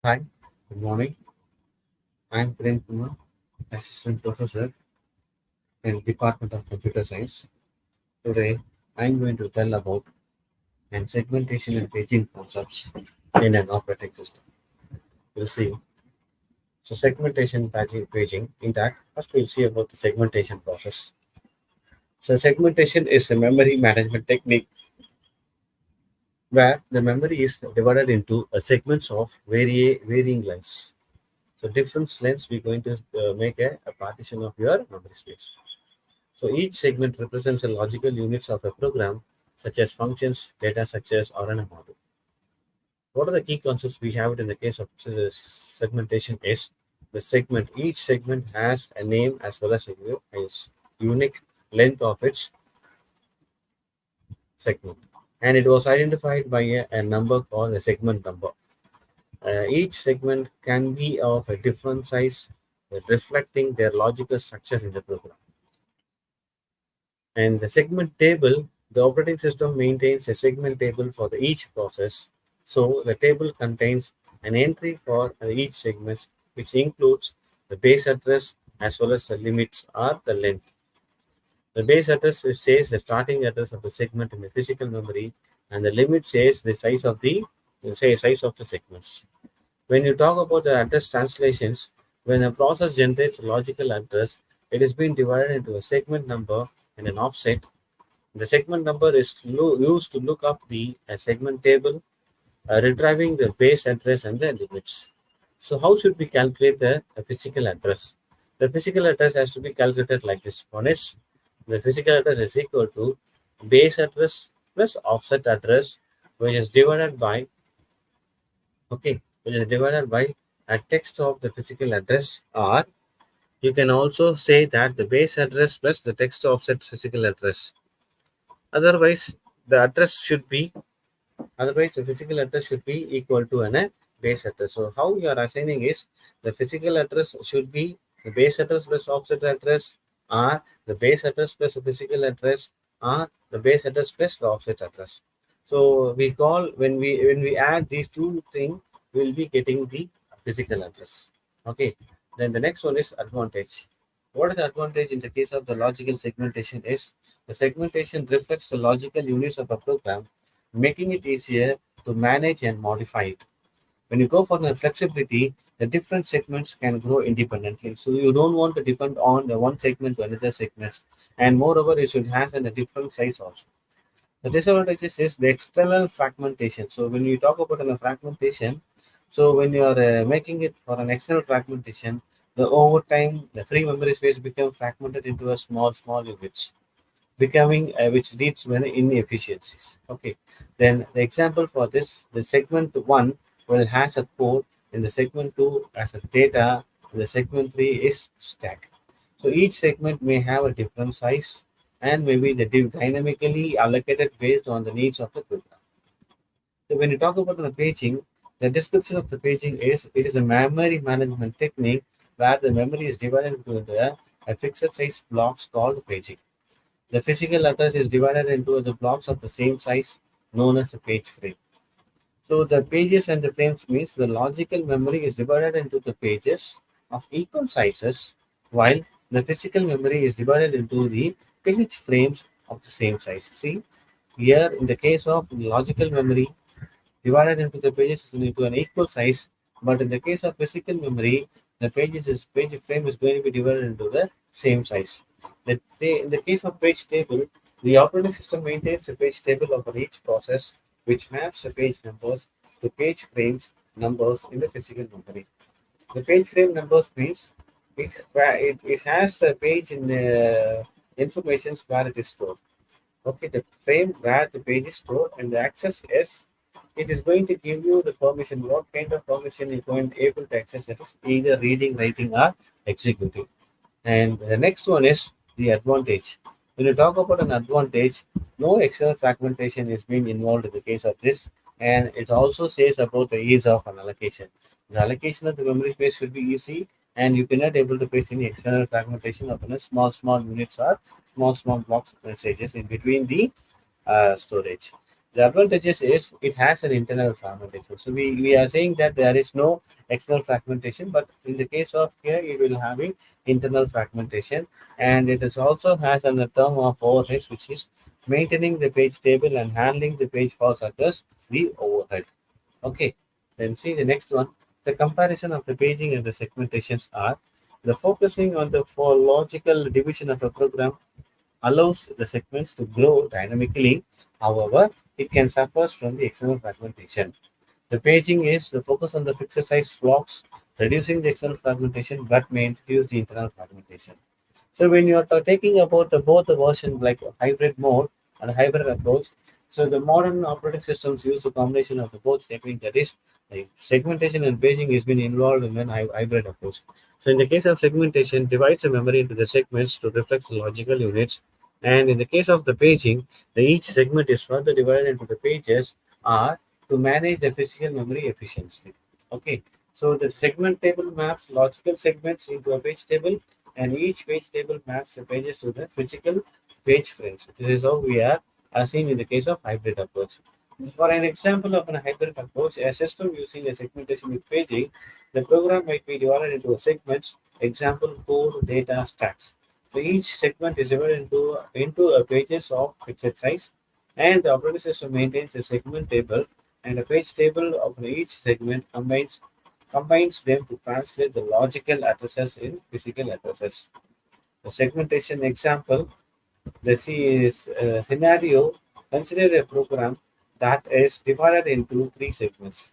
Hi, good morning. I'm Prem Kumar, Assistant Professor in Department of Computer Science. Today, I'm going to tell about and segmentation and paging concepts in an operating system. We'll see. So, paging in that, first we'll see about the segmentation process. So, segmentation is a memory management technique where the memory is divided into segments of varying lengths. So, different lengths we're going to make a partition of your memory space. So each segment represents a logical units of a program, such as functions, data structures, or an model. What are the key concepts we have it in the case of segmentation is the segment. Each segment has a name as well as a unique length of its segment. And it was identified by a number called a segment number. Each segment can be of a different size, reflecting their logical structure in the program. And the segment table, the operating system maintains a segment table for each process. So the table contains an entry for each segment, which includes the base address as well as the limits or the length. The base address says the starting address of the segment in the physical memory, and the limit says the size of the size of the segments. When you talk about the address translations, when a process generates a logical address, it is being divided into a segment number and an offset. The segment number is used to look up the segment table, retrieving the base address and the limits. So, how should we calculate the physical address? The physical address has to be calculated like this. One is the physical address is equal to base address plus offset address, which is divided by which is divided by a text of the physical address, or you can also say that the base address plus the text offset physical address. Otherwise, the address should be Otherwise, the physical address should be equal to a base address. So how you are assigning is the physical address should be the base address plus offset address, or the base address plus the physical address, or the base address plus the offset address. So we call when we add these two things, we will be getting the physical address. Okay. Then the next one is advantage. What is the advantage in the case of the logical segmentation is the segmentation reflects the logical units of a program, making it easier to manage and modify it. When you go for the flexibility, the different segments can grow independently. So you don't want to depend on the one segment to another segment. And moreover, it should have a different size also. The disadvantages is the external fragmentation. So when you talk about a fragmentation, so when you are making it for an external fragmentation, the over time the free memory space become fragmented into a small units, becoming which leads to many inefficiencies. Okay, then the example for this, the segment one will has a code, and the segment two as a data, and the segment three is stack. So each segment may have a different size and maybe the dynamically allocated based on the needs of the program. So when you talk about the paging, the description of the paging is it is a memory management technique where the memory is divided into a fixed size blocks called paging. The physical address is divided into the blocks of the same size known as a page frame. So the pages and the frames means the logical memory is divided into the pages of equal sizes, while the physical memory is divided into the page frames of the same size. See, here in the case of logical memory, divided into the pages into an equal size, but in the case of physical memory, the page frame is going to be divided into the same size. In the case of page table, the operating system maintains a page table of each process, which maps the page numbers to page frames numbers in the physical memory. The page frame numbers means it has a page in the information where it is stored. Okay, the frame where the page is stored and the access is, it is going to give you the permission, what kind of permission you're going to able to access, that is either reading, writing, or executing. And the next one is the advantage. When you talk about an advantage, no external fragmentation is being involved in the case of this, and it also says about the ease of an allocation. The allocation of the memory space should be easy, and you cannot able to face any external fragmentation of small units or small blocks of messages in between the storage. The advantages is it has an internal fragmentation. So we are saying that there is no external fragmentation, but in the case of here, it will having internal fragmentation, and it is also has an term of overheads, which is maintaining the page table and handling the page faults occurs the overhead. Okay, then see the next one. The comparison of the paging and the segmentations are the focusing on the for logical division of a program allows the segments to grow dynamically. However, it can suffer from the external fragmentation. The paging is the focus on the fixed size blocks, reducing the external fragmentation but may introduce the internal fragmentation. So when you are taking about the both the version like hybrid mode and hybrid approach, so the modern operating systems use a combination of the both technique, that is like segmentation and paging has been involved in an hybrid approach. So in the case of segmentation, divides the memory into the segments to reflect the logical units, and in the case of the paging, the each segment is further divided into the pages are to manage the physical memory efficiently. Okay, so the segment table maps logical segments into a page table, and each page table maps the pages to the physical page frames. This is how we are seen in the case of hybrid approach. For an example of a hybrid approach, a system using a segmentation with paging, the program might be divided into segments, example code, data, stacks. So each segment is divided into a pages of fixed size, and the operating system maintains a segment table, and a page table of each segment combines them to translate the logical addresses in physical addresses. The segmentation example, the scenario, consider a program that is divided into three segments.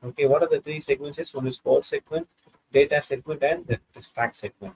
Okay, what are the three segments? One is core segment, data segment, and the stack segment.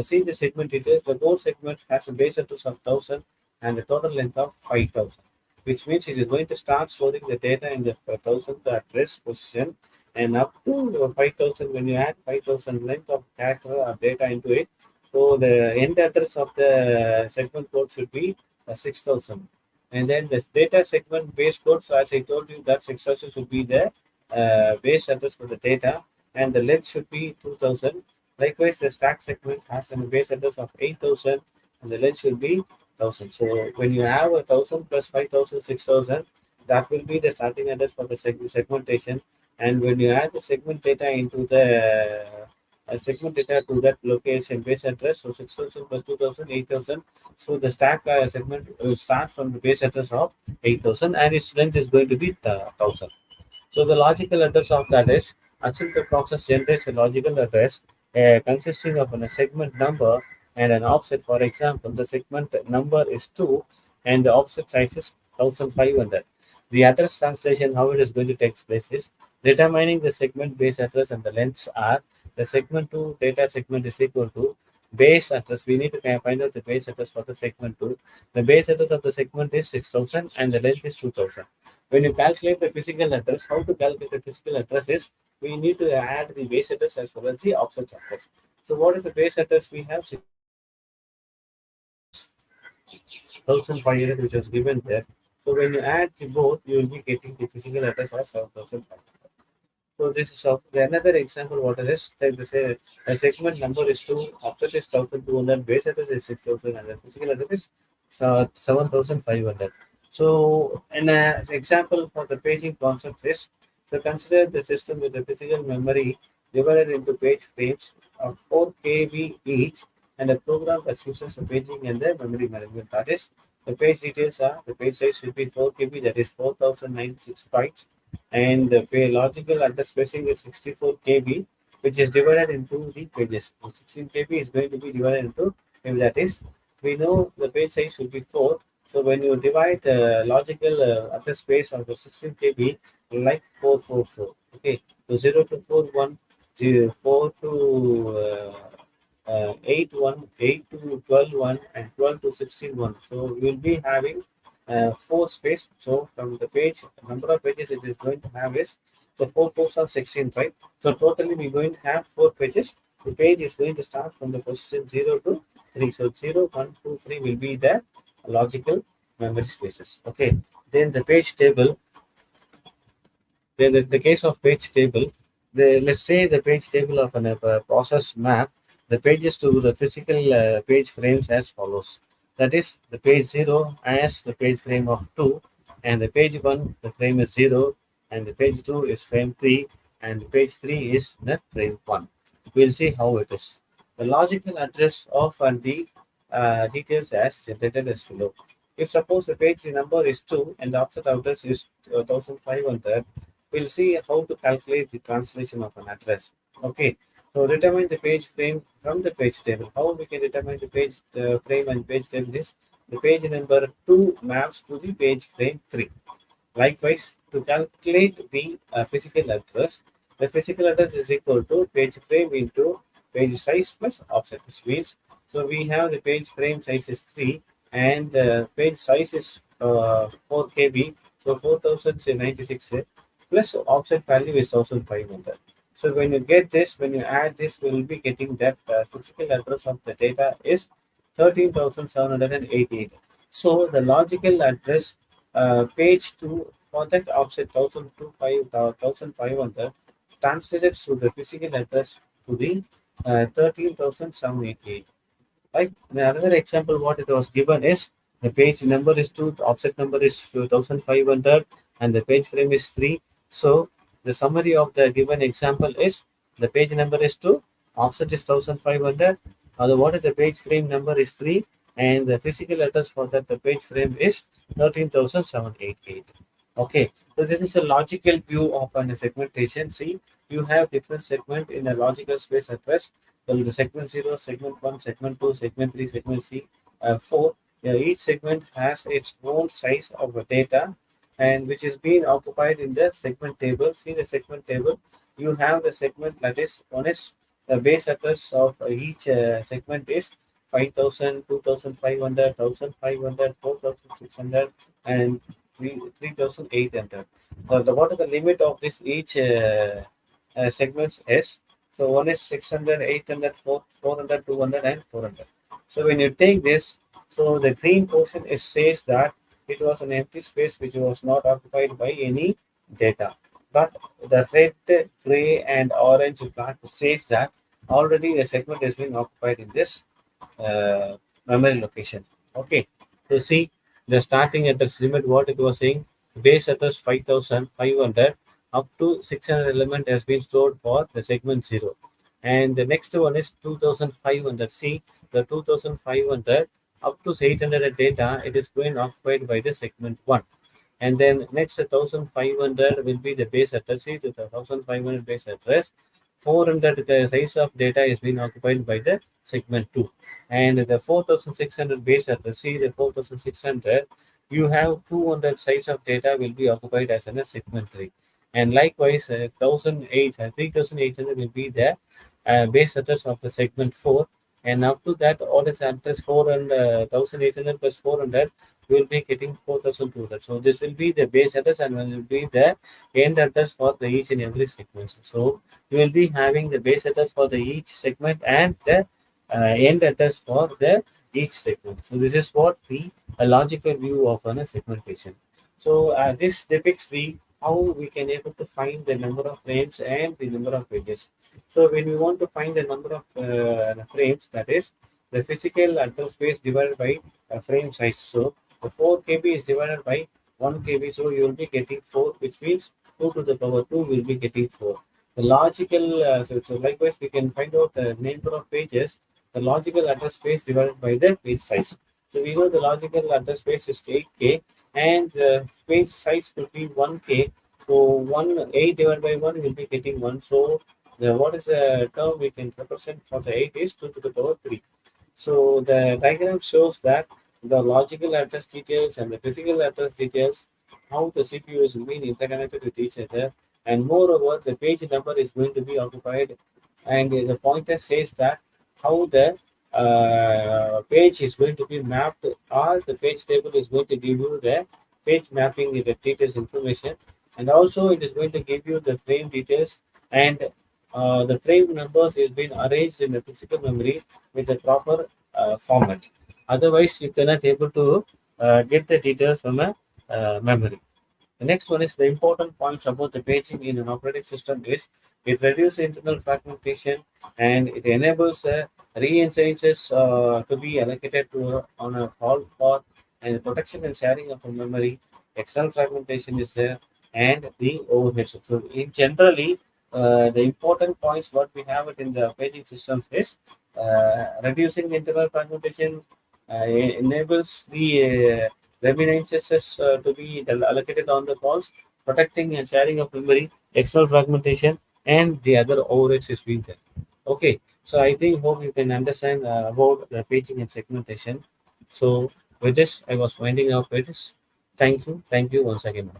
See the segment details. The core segment has a base address of 1000 and the total length of 5000, which means it is going to start storing the data in the 1000th address position, and up to 5000 when you add 5000 length of character or data into it. So the end address of the segment code should be 6000. And then this data segment base code. So as I told you that 6000 should be the base address for the data, and the length should be 2000. Likewise, the stack segment has a base address of 8000, and the length should be 1000. So when you have 1000 plus 5000, 6000, that will be the starting address for the segmentation. And when you add the segment data into the segment data to that location base address, so 6000 plus 2000, 8000. So the stack segment will start from the base address of 8000, and its length is going to be 1000. So the logical address of that is until the process generates a logical address consisting of a segment number and an offset. For example, the segment number is 2 and the offset size is 1500. The address translation, how it is going to take place is determining the segment base address and the lengths are the segment 2 data segment is equal to base address. We need to find out the base address for the segment 2. The base address of the segment is 6000 and the length is 2000. When you calculate the physical address, how to calculate the physical address is we need to add the base address as well as the offset address. So what is the base address? We have 6500 which was given there. So when you add the both, you will be getting the physical address as 7500. So this is another example. What is this? Like they say, a segment number is 2, offset is 1200, base address is 6000, and the physical address is 7500. So an example for the paging concept is, so consider the system with the physical memory divided into page frames of 4 KB each, and a program that uses the paging and the memory management. That is, the page details are the page size should be 4 KB, that is 4096 bytes, and the logical address spacing is 64 KB, which is divided into the pages. So 16 KB is going to be divided into, maybe that is, we know the page size should be 4. So when you divide the logical address space of the 16 KB, like 444. Okay, so 0 to 4, 1, 0, 4 to 8, 1, 8 to 12, 1, and 12 to 16, 1. So you will be having 4 space. So from the page, number of pages it is going to have is, so 4 fours are 16, right? So totally we're going to have 4 pages. The page is going to start from the position 0 to 3. So 0, 1, 2, 3 will be the logical memory spaces. Okay. Then the page table. Then in the case of page table, let's say the page table of a process map the pages to the physical page frames as follows. That is, the page 0 as the page frame of 2, and the page 1 the frame is 0, and the page 2 is frame 3, and the page 3 is the frame 1. We'll see how it is. The logical address of and the details as generated as below. If suppose the page number is 2 and the offset address is 1500, we'll see how to calculate the translation of an address. Okay, so determine the page frame from the page table. How we can determine the page frame and page table is the page number 2 maps to the page frame 3. Likewise, to calculate the physical address, the physical address is equal to page frame into page size plus offset, which means so we have the page frame size is 3 and page size is 4 KB, so 4096 plus offset value is 1500. So when you get this, when you add this, we will be getting that physical address of the data is 13,788. So the logical address page 2 for that offset 1500 translated to the physical address to the 13,788. Right. Another example, what it was given is the page number is 2, the offset number is 1500, and the page frame is 3. So the summary of the given example is the page number is 2, offset is 1500, what is the page frame number is 3, and the physical address for that the page frame is 13,788. Okay, so this is a logical view of a segmentation. See, you have different segment in a logical space address. Well, the segment 0, segment 1, segment 2, segment 3, segment 4. Each segment has its own size of data and which is being occupied in the segment table. See the segment table. You have the segment that is one is the base address of each segment is 5,000, 2,500, 1,500, 4,600, and 3,800. What is the limit of this each segments is? So one is 600, 800, 400, 200, and 400. So when you take this, so the green portion is says that it was an empty space which was not occupied by any data. But the red, gray, and orange part says that already a segment has been occupied in this uh, memory location. Okay. So see the starting address limit what it was saying base address 5,500 up to 600 element has been stored for the segment 0. And the next one is 2,500. See the 2,500 up to 800 data it is going occupied by the segment 1. And then next 1,500 will be the base address. See the 1,500 base address 400 the size of data is being occupied by the segment 2, and the 4,600 base address, see the 4,600 you have 200 size of data will be occupied as in a segment 3, and likewise 3,800 will be the base address of the segment 4, and up to that all its address 400 1,800 plus 400 you will be getting 4,200. So this will be the base address and will be the end address for the each and every segment. So you will be having the base address for the each segment and the end address for the each segment. So this is what the logical view of a segmentation. So this depicts the how we can able to find the number of frames and the number of pages. So when we want to find the number of frames, that is the physical address space divided by frame size. So the 4 KB is divided by 1 KB, so you will be getting 4, which means 2 to the power 2 will be getting 4. The logical, so likewise, we can find out the number of pages, the logical address space divided by the page size. So we know the logical address space is 8K and the page size could be 1K. So 8 divided by 1 will be getting 1. So what is the term we can represent for the 8 is 2 to the power 3. So the diagram shows that the logical address details and the physical address details, how the CPU is being interconnected with each other, and moreover, the page number is going to be occupied, and the pointer says that how the page is going to be mapped, or the page table is going to give you the page mapping the details information, and also it is going to give you the frame details and the frame numbers is being arranged in the physical memory with the proper format. Otherwise, you cannot able to get the details from a memory. The next one is the important points about the paging in an operating system is it reduces internal fragmentation and it enables re-instances to be allocated to on a call for and protection and sharing of a memory. external fragmentation is there, and the overheads. So in generally, the important points what we have it in the paging systems is reducing the internal fragmentation enables the reminiscences to be allocated on the calls, protecting and sharing of memory, external fragmentation, and the other overheads is being there. Okay, so I think hope you can understand about the paging and segmentation. So with this, I was winding up with this. Thank you once again.